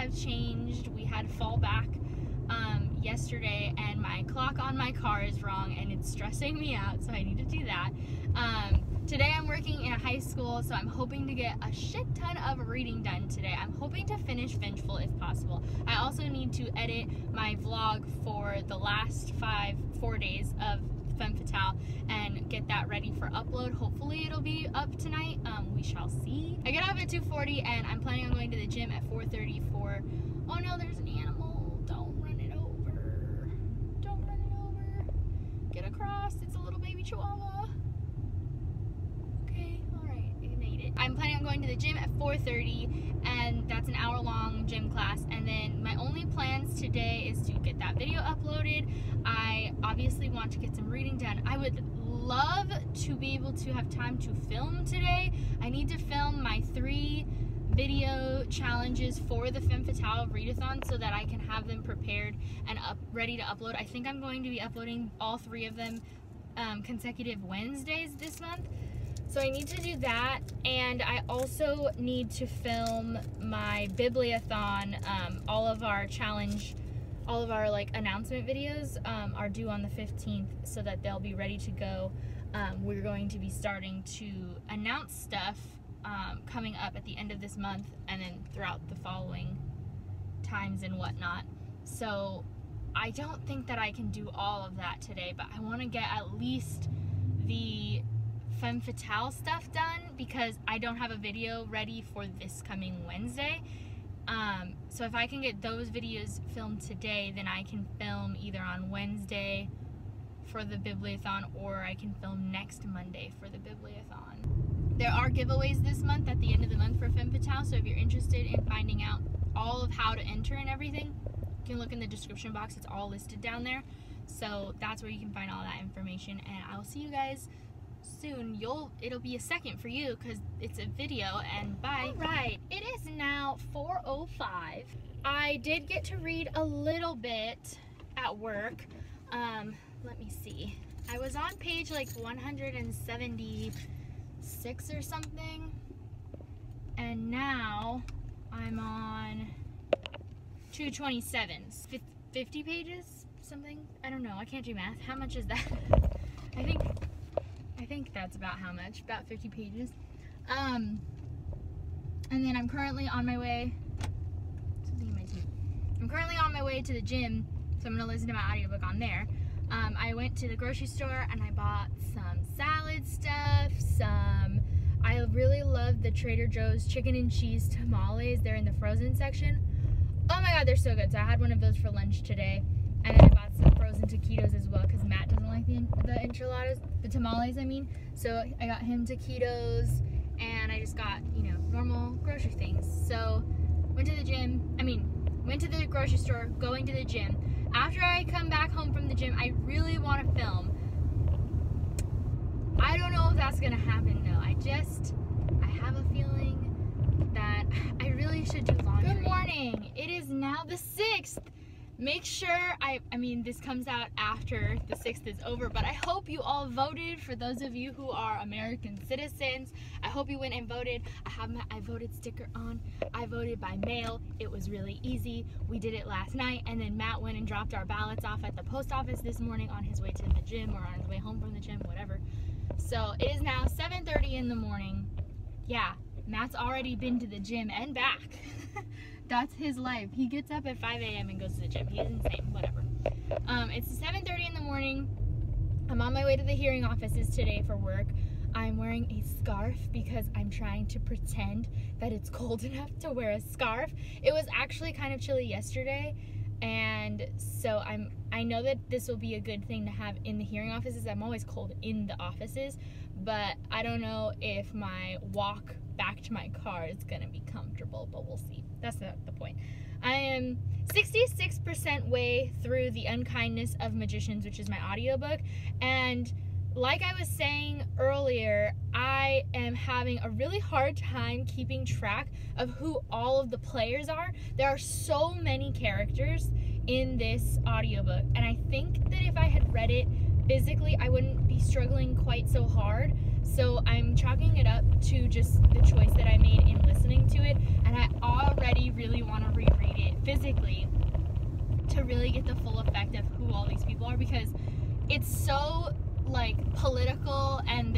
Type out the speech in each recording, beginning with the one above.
have changed. We had fallback yesterday, and my clock on my car is wrong, and it's stressing me out, so I need to do that. Today I'm working in a high school, so I'm hoping to get a shit ton of reading done today. I'm hoping to finish Vengeful if possible. I also need to edit my vlog for the last 4 days of Femme Fatale and get that ready for upload. Hopefully it'll be up tonight. We shall see. I get off at 2:40 and I'm planning on going to the gym at 4:30 for... Oh no, there's an animal. Don't run it over. Don't run it over. Get across. It's a little baby chihuahua. Okay, alright. I made it. I'm planning on going to the gym at 4:30 and that's an hour-long gym class. And then my only plans today is to get that video uploaded. I obviously want to get some reading done. I would love to be able to have time to film today. I need to film my 3 video challenges for the Femme Fatale Readathon so that I can have them prepared and ready to upload. I think I'm going to be uploading all 3 of them consecutive Wednesdays this month. So I need to do that, and I also need to film my Bibliothon. All of our like announcement videos are due on the 15th so that they'll be ready to go. We're going to be starting to announce stuff coming up at the end of this month and then throughout the following times and whatnot. So I don't think that I can do all of that today, but I want to get at least the Femme Fatale stuff done because I don't have a video ready for this coming Wednesday. So if I can get those videos filmed today, then I can film either on Wednesday for the Bibliothon or I can film next Monday for the Bibliothon. There are giveaways this month at the end of the month for Femme Fatale, so if you're interested in finding out all of how to enter and everything, you can look in the description box. It's all listed down there. So that's where you can find all that information, and I'll see you guys soon. It'll be a second for you because it's a video, and bye. Right, it is now 4:05. I did get to read a little bit at work. Let me see. I was on page like 176 or something, and now I'm on 227. 50 pages, something. I don't know. I can't do math. How much is that? I think that's about how much, about 50 pages. And then I'm currently on my way, something in my teeth. I'm currently on my way to the gym, so I'm gonna listen to my audiobook on there. I went to the grocery store and I bought some salad stuff, I really love the Trader Joe's chicken and cheese tamales. They're in the frozen section. Oh my god, they're so good. So I had one of those for lunch today. And then I bought some frozen taquitos as well because Matt doesn't like the enchiladas, the tamales I mean. So I got him taquitos and I just got, you know, normal grocery things. So went to the grocery store, going to the gym. After I come back home from the gym, I really want to film. I don't know if that's going to happen though. I have a feeling that I really should do laundry. Good morning. It is now the 6th. Make sure, I mean, this comes out after the 6th is over, but I hope you all voted. For those of you who are American citizens, I hope you went and voted. I have my I voted sticker on. I voted by mail. It was really easy. We did it last night, and then Matt went and dropped our ballots off at the post office this morning on his way to the gym or on his way home from the gym, whatever. So it is now 7:30 in the morning. Yeah, Matt's already been to the gym and back. That's his life. He gets up at 5 a.m. and goes to the gym. He's insane. Whatever. It's 7:30 in the morning. I'm on my way to the hearing offices today for work. I'm wearing a scarf because I'm trying to pretend that it's cold enough to wear a scarf. It was actually kind of chilly yesterday, and so I know that this will be a good thing to have in the hearing offices. I'm always cold in the offices, but I don't know if my walk back to my car is gonna be comfortable, but we'll see. That's not the point. I am 66% way through The Unkindness of Magicians, which is my audiobook, and like I was saying earlier, I am having a really hard time keeping track of who all of the players are. There are so many characters in this audiobook, and I think that if I had read it physically, I wouldn't be struggling quite so hard. So I'm chalking it up to just the choice that I made in listening to it, and I already really want to reread physically to really get the full effect of who all these people are, because it's so like political, and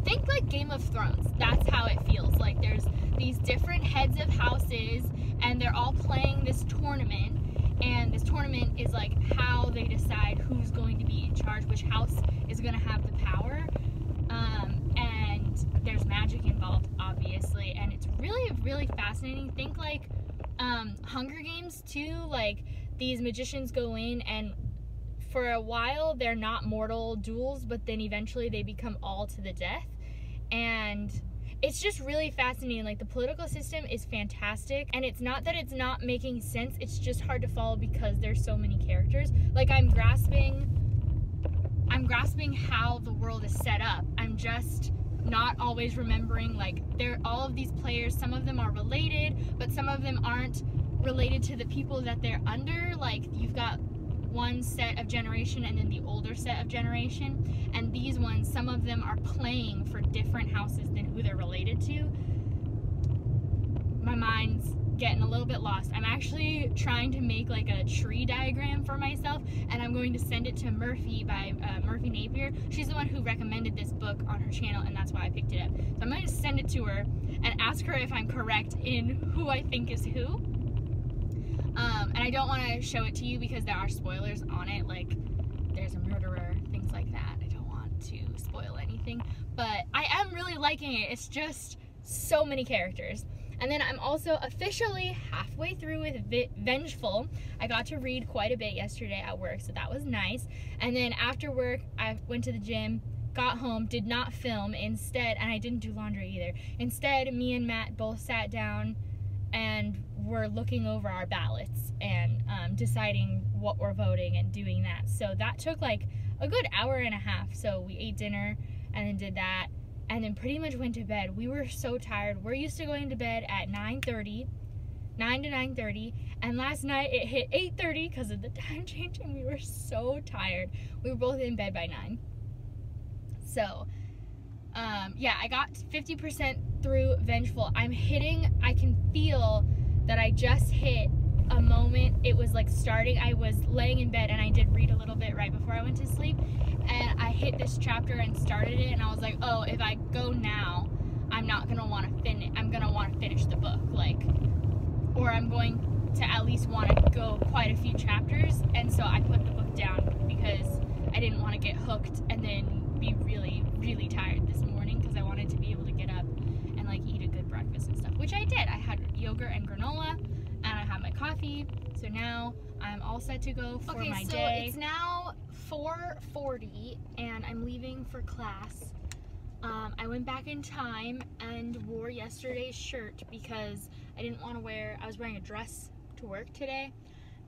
think like Game of Thrones. That's how it feels. Like there's these different heads of houses, and they're all playing this tournament, and this tournament is like how they decide who's going to be in charge, which house is going to have the power, and there's magic involved, obviously, and it's really, really fascinating. Think like Hunger Games too. Like these magicians go in, and for a while they're not mortal duels, but then eventually they become all to the death, and it's just really fascinating. Like the political system is fantastic, and it's not that it's not making sense, it's just hard to follow because there's so many characters. Like I'm grasping how the world is set up. I'm just not always remembering, like, all of these players, some of them are related, but some of them aren't related to the people that they're under. Like you've got one set of generation and then the older set of generation, and these ones, some of them are playing for different houses than who they're related to. My mind's getting a little bit lost. I'm actually trying to make like a tree diagram for myself, and I'm going to send it to Murphy by Murphy Napier. She's the one who recommended this book on her channel, and that's why I picked it up. So I'm going to send it to her and ask her if I'm correct in who I think is who. And I don't want to show it to you because there are spoilers on it, like there's a murderer, things like that. I don't want to spoil anything, but I am really liking it. It's just so many characters. And then I'm also officially halfway through with Vengeful. I got to read quite a bit yesterday at work, so that was nice. And then after work, I went to the gym, got home, did not film instead, and I didn't do laundry either. Instead, me and Matt both sat down and we're looking over our ballots and deciding what we're voting and doing that. So that took like a good hour and a half. So we ate dinner and then did that, and then pretty much went to bed. We were so tired. We're used to going to bed at 9 to 9:30, and last night it hit 8:30 because of the time change, and we were so tired. We were both in bed by 9. So yeah, I got 50% through Vengeful. I can feel that I just hit a moment. It was like starting, I was laying in bed and I did read a little bit right before I went to sleep, and I hit this chapter and started it, and I was like, oh, if I go now, I'm not gonna want to finish. I'm gonna want to finish the book, like, or I'm going to at least want to go quite a few chapters. And so I put the book down because I didn't want to get hooked and then be really, really tired this morning, because I wanted to be able to get up and like eat a good breakfast and stuff, which I did. I had yogurt and granola, and I had my coffee. So now I'm all set to go for my day. Okay, so it's now 4:40 and I'm leaving for class. I went back in time and wore yesterday's shirt because I was wearing a dress to work today,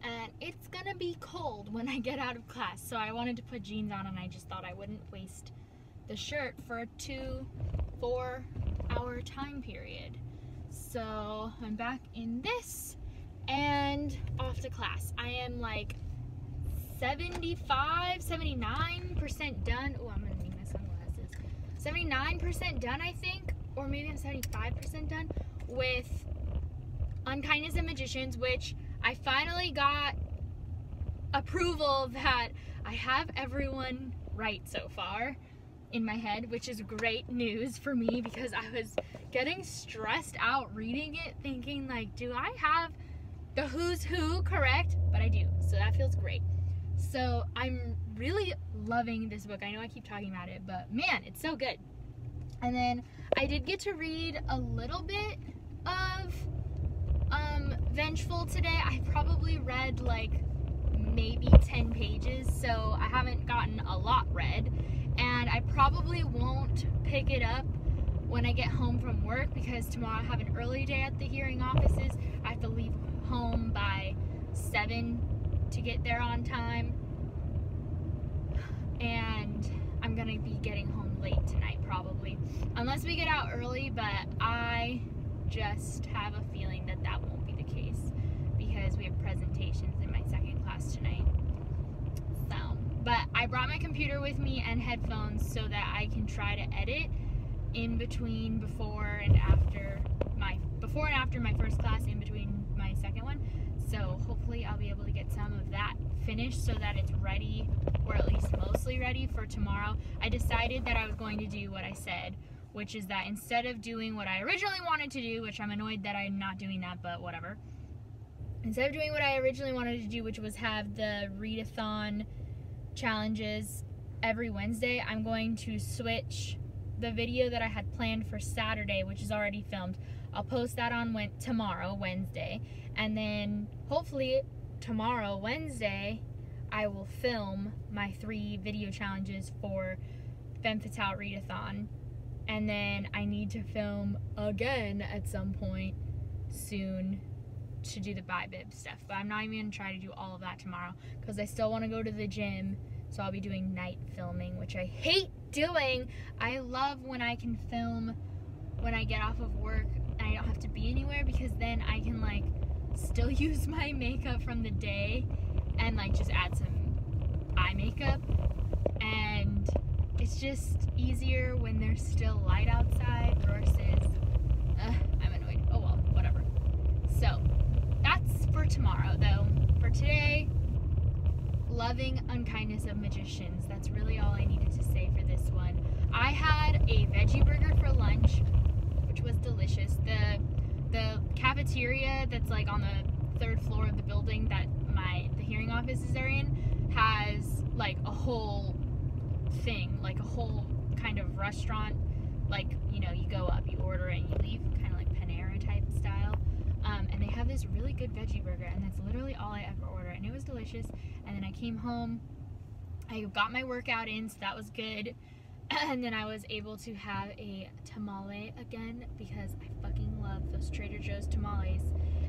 and it's gonna be cold when I get out of class, so I wanted to put jeans on, and I just thought I wouldn't waste the shirt for a 2-4 hour time period. So I'm back in this and off to class. I am like 79% done. Oh, I'm gonna need my sunglasses. 79% done, I think, or maybe I'm 75% done with Unkindness and Magicians, which I finally got approval that I have everyone right so far in my head, which is great news for me, because I was getting stressed out reading it, thinking like, do I have the who's who correct? But I do, so that feels great. So I'm really loving this book. I know I keep talking about it, but man, it's so good. And then I did get to read a little bit of Vengeful today. I probably read like maybe 10 pages, so I haven't gotten a lot read, and I probably won't pick it up when I get home from work, because tomorrow I have an early day at the hearing offices. I have to leave home by 7 to get there on time, and I'm gonna be getting home late tonight probably, unless we get out early, but I just have a feeling that that won't be the case because we have presentations in my second class tonight. So, but I brought my computer with me and headphones so that I can try to edit in between before and after my first class, in between my second one. So able to get some of that finished so that it's ready, or at least mostly ready for tomorrow. I decided that I was going to do what I said, which is that instead of doing what I originally wanted to do, which I'm annoyed that I'm not doing that, but whatever. Instead of doing what I originally wanted to do, which was have the readathon challenges every Wednesday, I'm going to switch the video that I had planned for Saturday, which is already filmed. I'll post that on tomorrow, Wednesday, and then hopefully tomorrow, Wednesday, I will film my 3 video challenges for Femme Fatale Readathon, and then I need to film again at some point soon to do the BiBib stuff, but I'm not even going to try to do all of that tomorrow because I still want to go to the gym, so I'll be doing night filming, which I hate doing. I love when I can film when I get off of work and I don't have to be anywhere, because then I can like still use my makeup from the day and like just add some eye makeup, and it's just easier when there's still light outside versus I'm annoyed. Oh well, whatever. So that's for tomorrow though. For today, loving unkindness of magicians. That's really all I needed to say for this one. I had a veggie burger for lunch, which was delicious. The cafeteria that's like on the 3rd floor of the building that the hearing offices are in has like a whole thing, like a whole kind of restaurant, like, you know, you go up, you order it, and you leave, kind of like Panera type style, and they have this really good veggie burger, and that's literally all I ever order, and it was delicious. And then I came home, I got my workout in, so that was good, and then I was able to have a tamale again because I fucking love those Trader Joe's tamales.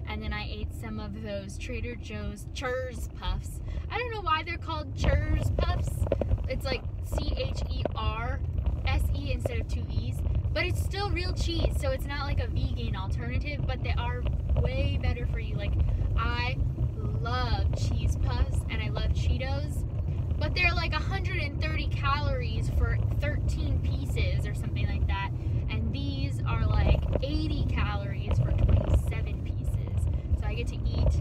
And then I ate some of those Trader Joe's Chur's Puffs. I don't know why they're called Chur's Puffs. It's like CHERSE instead of 2 E's. But it's still real cheese, so it's not like a vegan alternative, but they are way better for you. Like, I love cheese puffs and I love Cheetos, but they're like 130 calories for 13 pieces or something like that. And these are like 80 calories for 27 pieces. So I get to eat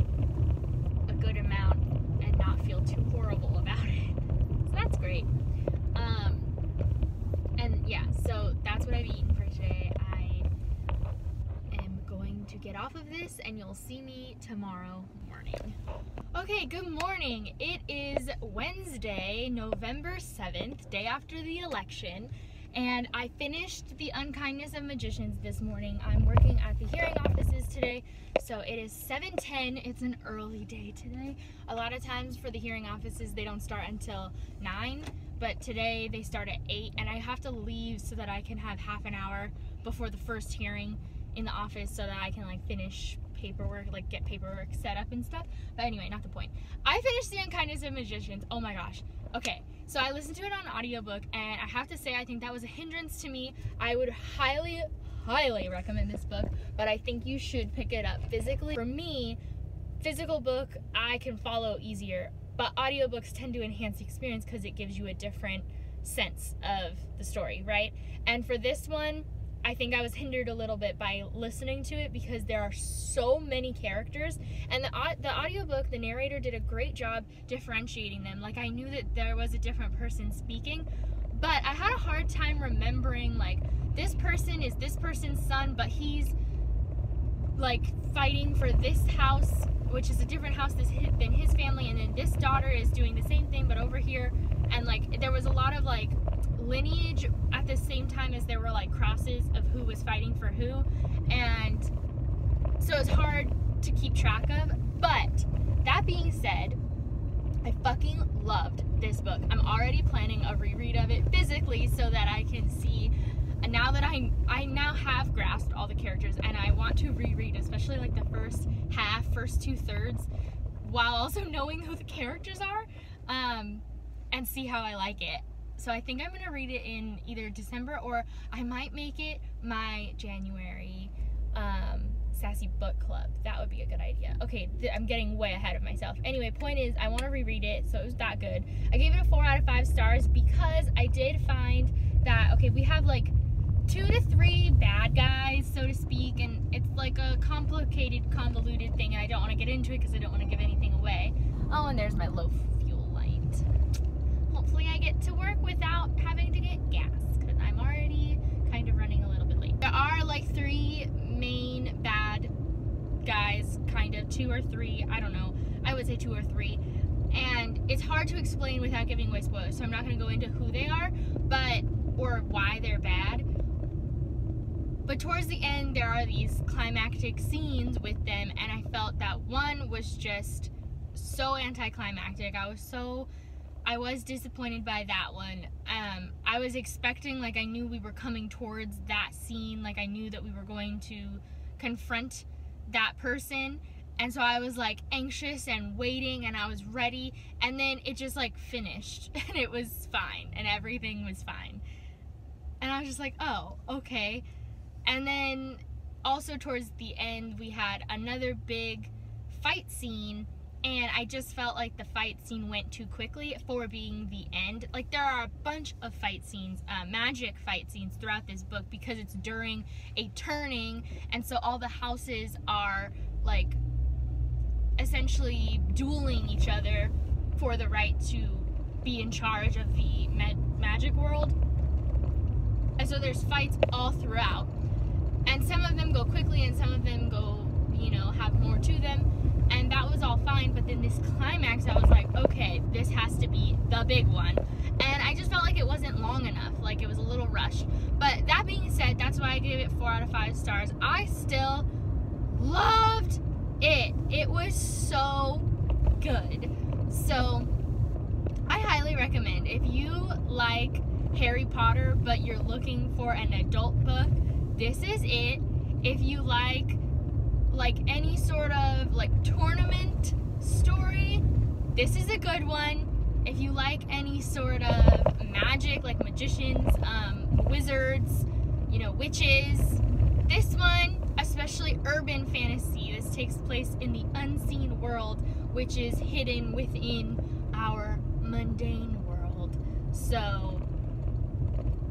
a good amount and not feel too horrible about it. So that's great. And yeah, so that's what I've eaten for today. I am going to get off of this and you'll see me tomorrow morning. Okay, good morning. It is Wednesday, November 7th, day after the election. And I finished the unkindness of magicians this morning. I'm working at the hearing offices today, so it is 7:10. It's an early day today. A lot of times for the hearing offices, they don't start until 9, but today they start at 8, and I have to leave so that I can have half an hour before the first hearing in the office so that I can like finish paperwork, like get paperwork set up and stuff. But anyway, not the point. I finished the unkindness of magicians. Oh my gosh. Okay, so I listened to it on audiobook, and I have to say I think that was a hindrance to me. I would highly recommend this book, but I think you should pick it up physically. For me, physical book I can follow easier, but audiobooks tend to enhance the experience because it gives you a different sense of the story, right? And for this one, I think I was hindered a little bit by listening to it because there are so many characters, and the audiobook, the narrator did a great job differentiating them. Like, I knew that there was a different person speaking, but I had a hard time remembering, like, this person is this person's son, but he's like fighting for this house, which is a different house than his family, and then this daughter is doing the same thing but over here. And like, there was a lot of like lineage at the same time as there were like crosses of who was fighting for who, and so it's hard to keep track of. But that being said, I fucking loved this book. I'm already planning a reread of it physically so that I can see, and now that I now have grasped all the characters, and I want to reread especially like the first 2/3 while also knowing who the characters are, and see how I like it. So I think I'm going to read it in either December, or I might make it my January Sassy book club. That would be a good idea. Okay, I'm getting way ahead of myself. Anyway, point is, I want to reread it, so it was that good. I gave it a 4 out of 5 stars because I did find that, okay, we have like 2 to 3 bad guys, so to speak, and it's like a complicated, convoluted thing, and I don't want to get into it because I don't want to give anything away. Oh, and there's my low fuel light. Hopefully I get to work without having to get gas, because I'm already kind of running a little bit late. There are like 3 main bad guys, kind of, 2 or 3, I don't know. I would say 2 or 3. And it's hard to explain without giving away spoilers, so I'm not going to go into who they are, or why they're bad. But towards the end, there are these climactic scenes with them, and I felt that one was just so anticlimactic. I was disappointed by that one. I was expecting, like, I knew we were coming towards that scene, like I knew that we were going to confront that person, and so I was like anxious and waiting, and I was ready, and then it just like finished, and it was fine, and everything was fine, and I was just like, oh, okay. And then also towards the end we had another big fight scene, and I just felt like the fight scene went too quickly for being the end. Like, there are a bunch of fight scenes, magic fight scenes throughout this book, because it's during a turning, and so all the houses are like essentially dueling each other for the right to be in charge of the magic world. And so there's fights all throughout, and some of them go quickly and some of them go, you know, have more to them, and that was all fine. But then this climax, I was like, okay, this has to be the big one, and I just felt like it wasn't long enough, like it was a little rushed. But that being said, that's why I gave it 4 out of 5 stars. I still loved it. It was so good. So I highly recommend, if you like Harry Potter but you're looking for an adult book, this is it. If you like any sort of like tournament story, this is a good one. If you like any sort of magic, like magicians, wizards, you know, witches, this one, especially urban fantasy, this takes place in the unseen world, which is hidden within our mundane world. So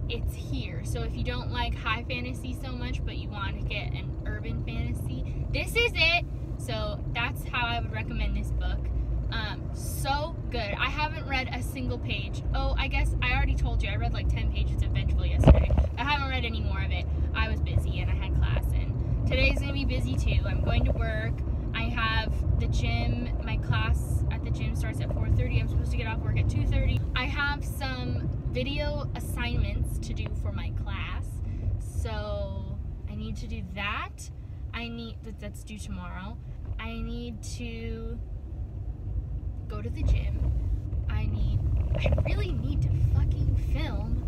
it's here. So if you don't like high fantasy so much, but you want to get an urban fantasy, this is it. So that's how I would recommend this book. So good. I haven't read a single page. Oh, I guess I already told you, I read like 10 pages of Vengeful yesterday. I haven't read any more of it. I was busy and I had class, and today's gonna be busy too. I'm going to work. I have the gym. My class at the gym starts at 4:30. I'm supposed to get off work at 2:30. I have some video assignments to do for my class, so I need to do that. That's due tomorrow. I need to go to the gym. I really need to fucking film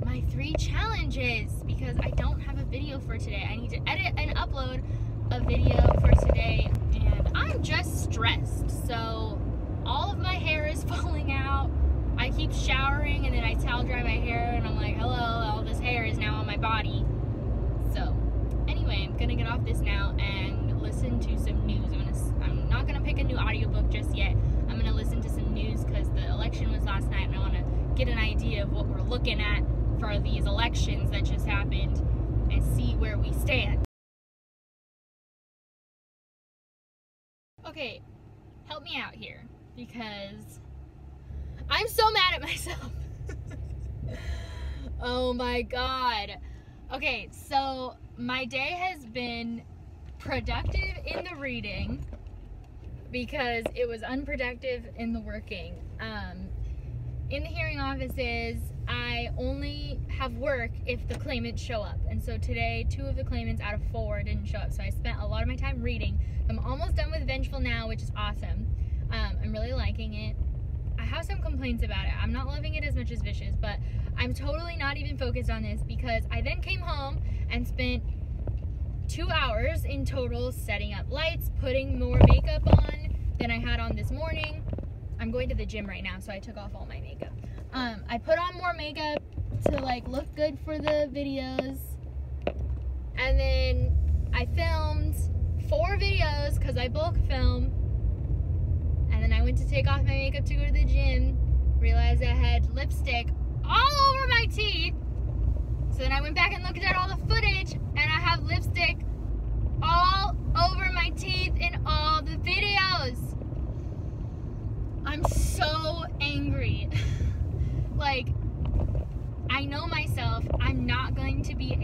my 3 challenges, because I don't have a video for today. I need to edit and upload a video for today, and I'm just stressed. So all of my hair is falling out. I keep showering and then I towel dry my hair, and I'm like, hello, all this hair is now on my body. So anyway, I'm gonna get off this now and listen to some news. I'm not gonna pick a new audiobook just yet. I'm gonna listen to some news because the election was last night, and I want to get an idea of what we're looking at for these elections that just happened and see where we stand. Okay, help me out here, because I'm so mad at myself. Oh my god. Okay, so my day has been productive in the reading because it was unproductive in the working. In the hearing offices, I only have work if the claimants show up, and so today 2 of the claimants out of 4 didn't show up, so I spent a lot of my time reading. I'm almost done with Vengeful now, which is awesome. I'm really liking it. I have some complaints about it. I'm not loving it as much as Vicious, but I'm totally not even focused on this, because I then came home and spent 2 hours in total setting up lights, putting more makeup on than I had on this morning. I'm going to the gym right now, so I took off all my makeup. I put on more makeup to like look good for the videos, and then I filmed 4 videos because I bulk film, and then I went to take off my makeup to go to the gym, realized I had lipstick all over my teeth, so then I went back and looked at all the footage, and I have lipstick all over my teeth in all the videos.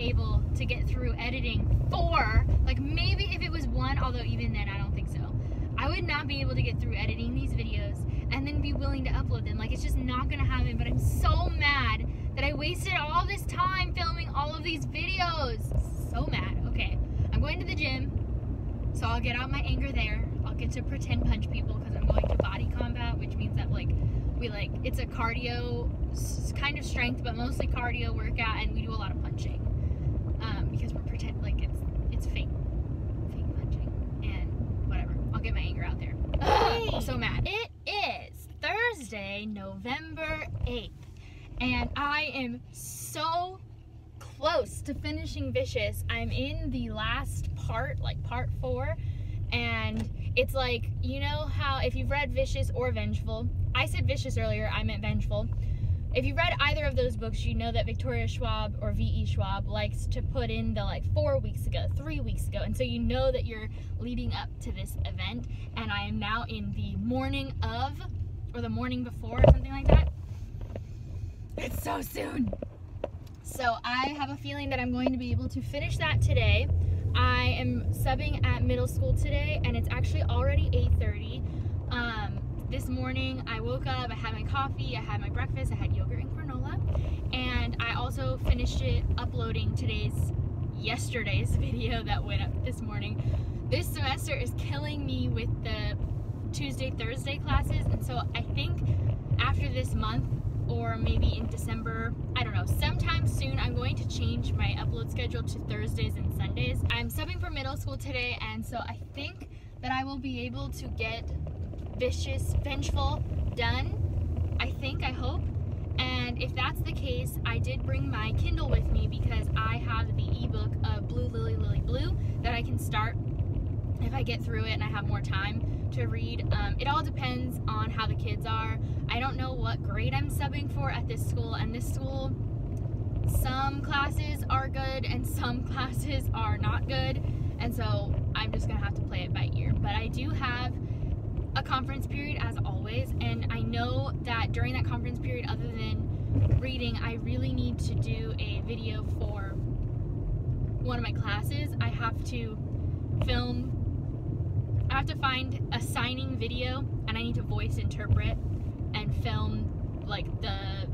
able to get through editing 4, like maybe if it was 1, although even then I don't think so. I would not be able to get through editing these videos and then be willing to upload them. Like, it's just not gonna happen. But I'm so mad that I wasted all this time filming all of these videos. So mad. Okay, I'm going to the gym, so I'll get out my anger there. I'll get to pretend punch people because I'm going to body combat, which means that it's a cardio, kind of strength, but mostly cardio workout, and we do a lot of punching because we're it's fake punching and whatever. I'll get my anger out there. Ugh, I'm so mad. It is Thursday, November 8th, and I am so close to finishing Vicious. I'm in the last part, like part 4, and it's like, you know how if you've read Vicious or Vengeful, I said Vicious earlier, I meant Vengeful. If you've read either of those books, you know that Victoria Schwab, or V.E. Schwab, likes to put in the 4 weeks ago, 3 weeks ago, and so you know that you're leading up to this event, and I am now in the morning of, or the morning before, or something like that. It's so soon. So I have a feeling that I'm going to be able to finish that today. I am subbing at middle school today, and it's actually already 8:30. This morning I woke up, I had my coffee, I had my breakfast, I had yogurt and granola, and I also finished uploading yesterday's video that went up this morning. This semester is killing me with the Tuesday, Thursday classes, and so I think after this month, or maybe in December, I don't know, sometime soon, I'm going to change my upload schedule to Thursdays and Sundays. I'm subbing for middle school today, and so I think that I will be able to get Vengeful done. I hope. And if that's the case, I did bring my Kindle with me because I have the ebook of Blue Lily Lily Blue that I can start if I get through it and I have more time to read. It all depends on how the kids are. I don't know what grade I'm subbing for at this school, and this school, some classes are good and some classes are not good, and so I'm just gonna have to play it by ear. But I do have a conference period as always, and I know that during that conference period, other than reading, I really need to do a video for one of my classes. I have to find a signing video, and I need to voice interpret and film like the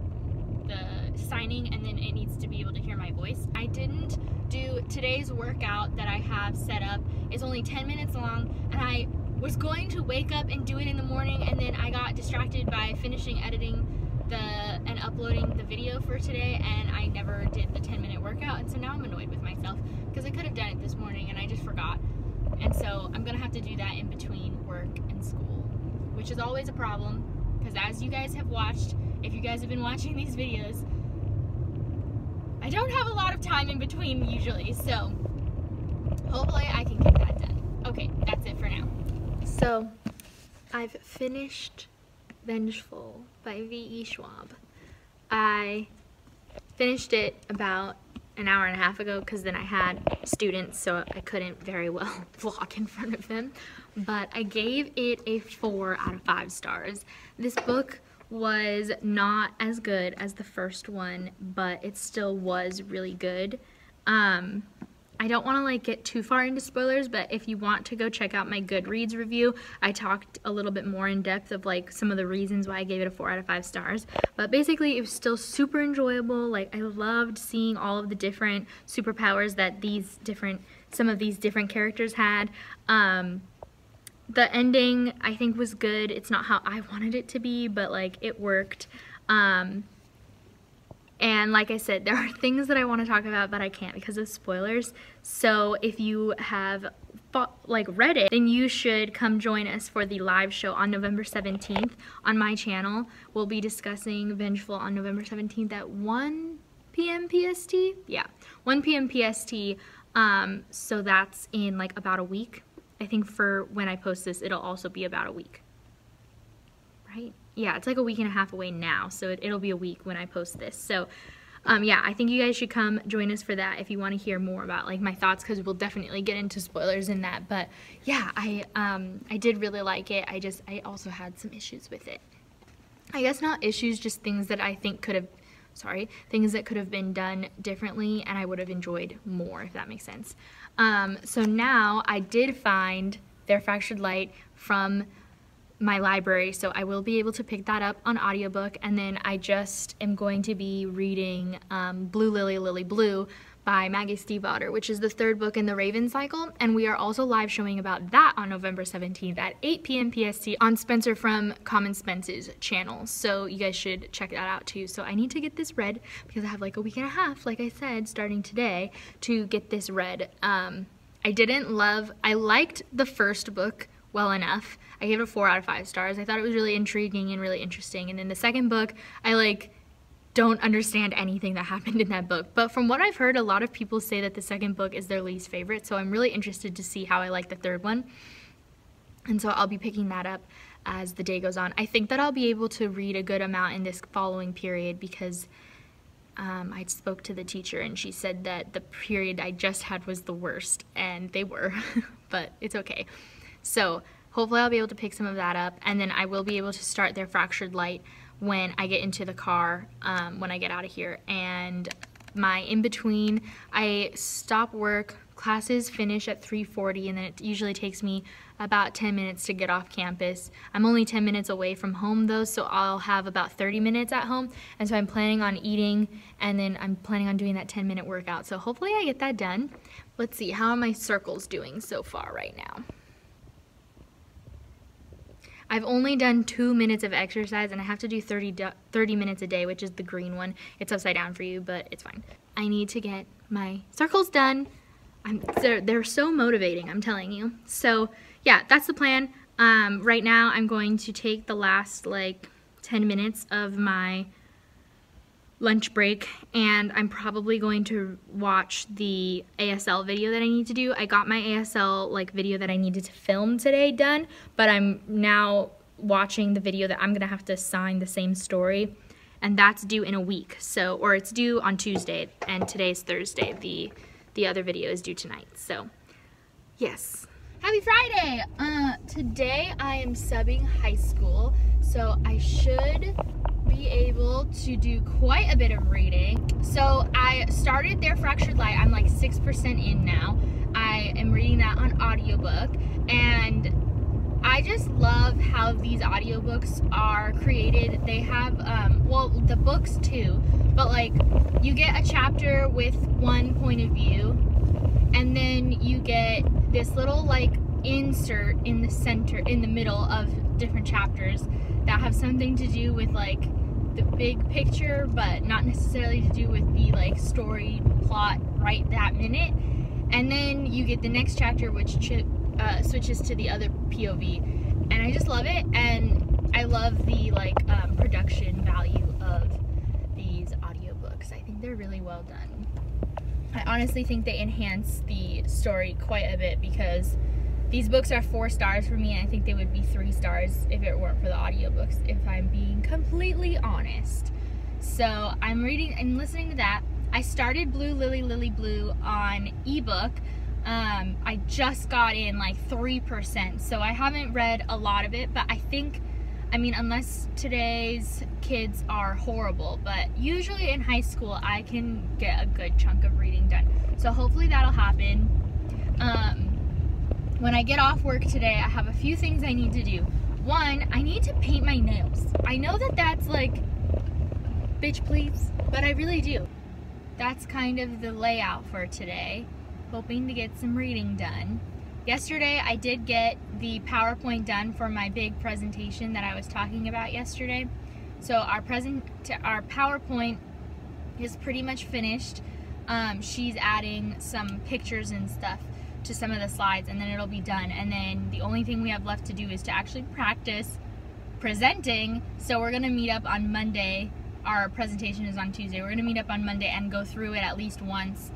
signing, and then it needs to be able to hear my voice. I didn't do today's workout that I have set up. It's only 10 minutes long, and I was going to wake up and do it in the morning, and then I got distracted by finishing editing and uploading the video for today, and I never did the 10-minute workout, and so now I'm annoyed with myself because I could have done it this morning and I just forgot. And so I'm gonna have to do that in between work and school, which is always a problem because, as you guys have watched, if you guys have been watching these videos, I don't have a lot of time in between usually, so hopefully I can get that done. Okay, that's it for now. So I've finished Vengeful by V.E. Schwab. I finished it about an hour and a half ago because then I had students, so I couldn't very well vlog in front of them, but I gave it a 4 out of 5 stars. This book was not as good as the first one, but it still was really good. I don't want to get too far into spoilers, but if you want to go check out my Goodreads review, I talked a little bit more in depth of some of the reasons why I gave it a 4 out of 5 stars. But basically, it was still super enjoyable. I loved seeing all of the different superpowers that some of these different characters had. The ending, I think, was good. It's not how I wanted it to be, but it worked. And like I said, there are things that I want to talk about, but I can't because of spoilers. So if you have read it, then you should come join us for the live show on November 17th on my channel. We'll be discussing Vengeful on November 17th at 1 p.m. PST. Yeah, 1 p.m. PST. So that's in about a week. I think for when I post this, it'll also be about a week. Right? Yeah, it's a week and a half away now, so it'll be a week when I post this. So, yeah, I think you guys should come join us for that if you want to hear more about my thoughts, because we'll definitely get into spoilers in that. But yeah, I did really like it. I also had some issues with it. I guess not issues, just things that I think could have things that could have been done differently and I would have enjoyed more, if that makes sense. So now I did find Their Fractured Light from my library, so I will be able to pick that up on audiobook, and then I just am going to be reading Blue Lily, Lily Blue by Maggie Stiefvater, which is the 3rd book in the Raven cycle, and we are also live showing about that on November 17th at 8 p.m. PST on Spencer from Common Spence's channel, so you guys should check that out too. So I need to get this read because I have like a week and a half, like I said, starting today to get this read. I liked the first book well enough. I gave it a 4 out of 5 stars. I thought it was really intriguing and really interesting, and then the second book, I don't understand anything that happened in that book. But from what I've heard, a lot of people say that the second book is their least favorite, so I'm really interested to see how I like the 3rd one. And so I'll be picking that up as the day goes on. I think that I'll be able to read a good amount in this following period because I spoke to the teacher and she said that the period I just had was the worst, and they were, but it's okay. So hopefully I'll be able to pick some of that up, and then I will be able to start Their Fractured Light when I get into the car, when I get out of here. And my in-between, I stop work, classes finish at 3:40, and then it usually takes me about 10 minutes to get off campus. I'm only 10 minutes away from home though, so I'll have about 30 minutes at home, and so I'm planning on eating, and then I'm planning on doing that 10-minute workout. So hopefully I get that done. Let's see, how are my circles doing so far right now? I've only done 2 minutes of exercise, and I have to do 30 minutes a day, which is the green one. It's upside down for you, but it's fine. I need to get my circles done. They're so motivating, I'm telling you. So yeah, that's the plan. Right now I'm going to take the last 10 minutes of my lunch break, and I'm probably going to watch the ASL video that I need to do. I got my ASL video that I needed to film today done, but I'm now watching the video that I'm gonna have to sign the same story, and that's due in a week. So, or it's due on Tuesday, and today's Thursday. The other video is due tonight. So yes, happy Friday. Today I am subbing high school, so I should be able to do quite a bit of reading. So I started Their Fractured Light. I'm 6% in now. I am reading that on audiobook, and I just love how these audiobooks are created. They have well, the books too, but you get a chapter with one point of view, and then you get this little insert in the center, in the middle of different chapters that have something to do with the big picture, but not necessarily to do with the story plot right that minute. And then you get the next chapter, which switches to the other POV, and I just love it. And I love the production value of these audiobooks. I think they're really well done. I honestly think they enhance the story quite a bit, because these books are 4 stars for me, and I think they would be 3 stars if it weren't for the audiobooks, if I'm being completely honest. So I'm reading and listening to that. I started Blue Lily, Lily Blue on ebook. I just got in 3%, so I haven't read a lot of it, but I think, unless today's kids are horrible, but usually in high school I can get a good chunk of reading done. So hopefully that'll happen. When I get off work today, I have a few things I need to do. One, I need to paint my nails. I know that that's bitch please, but I really do. That's kind of the layout for today. Hoping to get some reading done. Yesterday, I did get the PowerPoint done for my big presentation that I was talking about yesterday. So our PowerPoint is pretty much finished. She's adding some pictures and stuff to some of the slides, and then it'll be done. And then the only thing we have left to do is to actually practice presenting. So we're gonna meet up on Monday. Our presentation is on Tuesday. We're gonna meet up on Monday and go through it at least once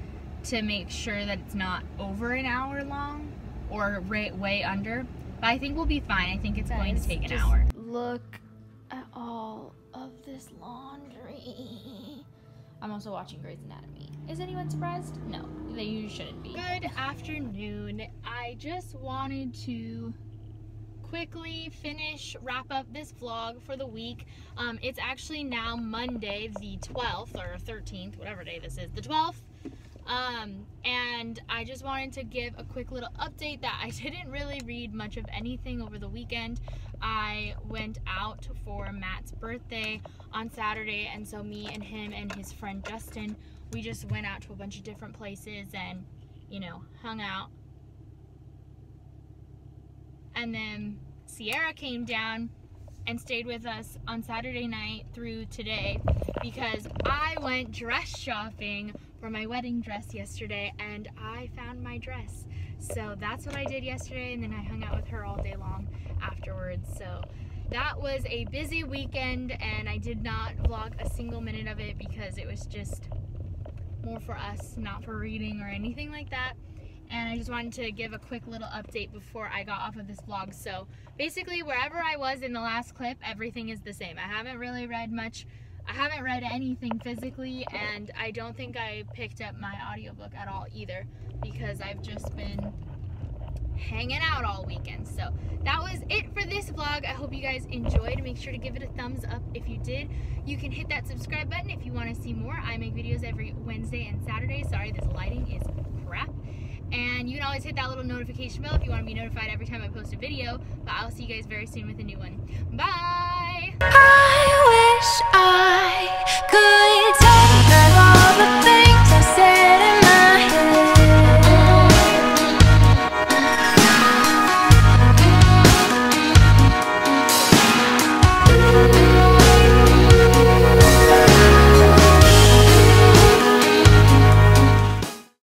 to make sure that it's not over an hour long or way under. But I think we'll be fine. I think it's going to take an hour. Look at all of this laundry. I'm also watching Grey's Anatomy. Is anyone surprised? No, you shouldn't be. Good afternoon. I just wanted to quickly wrap up this vlog for the week. It's actually now Monday the 12th or 13th, whatever day this is, the 12th. And I just wanted to give a quick little update that I didn't really read much of anything over the weekend. I went out for Matt's birthday on Saturday, and so me and him and his friend Justin, we just went out to a bunch of different places and, you know, hung out. And then Sierra came down and stayed with us on Saturday night through today because I went dress shopping for my wedding dress yesterday and I found my dress. So that's what I did yesterday, and then I hung out with her all day long afterwards. So that was a busy weekend, and I did not vlog a single minute of it because it was just more for us, not for reading or anything like that. And I just wanted to give a quick little update before I got off of this vlog. So basically, wherever I was in the last clip, everything is the same. I haven't really read much. I haven't read anything physically, and I don't think I picked up my audiobook at all either because I've just been hanging out all weekend. So that was it for this vlog. I hope you guys enjoyed. Make sure to give it a thumbs up if you did. You can hit that subscribe button if you want to see more. I make videos every Wednesday and Saturday. Sorry, this lighting is crap. And you can always hit that little notification bell if you want to be notified every time I post a video. But I'll see you guys very soon with a new one. Bye! I wish I could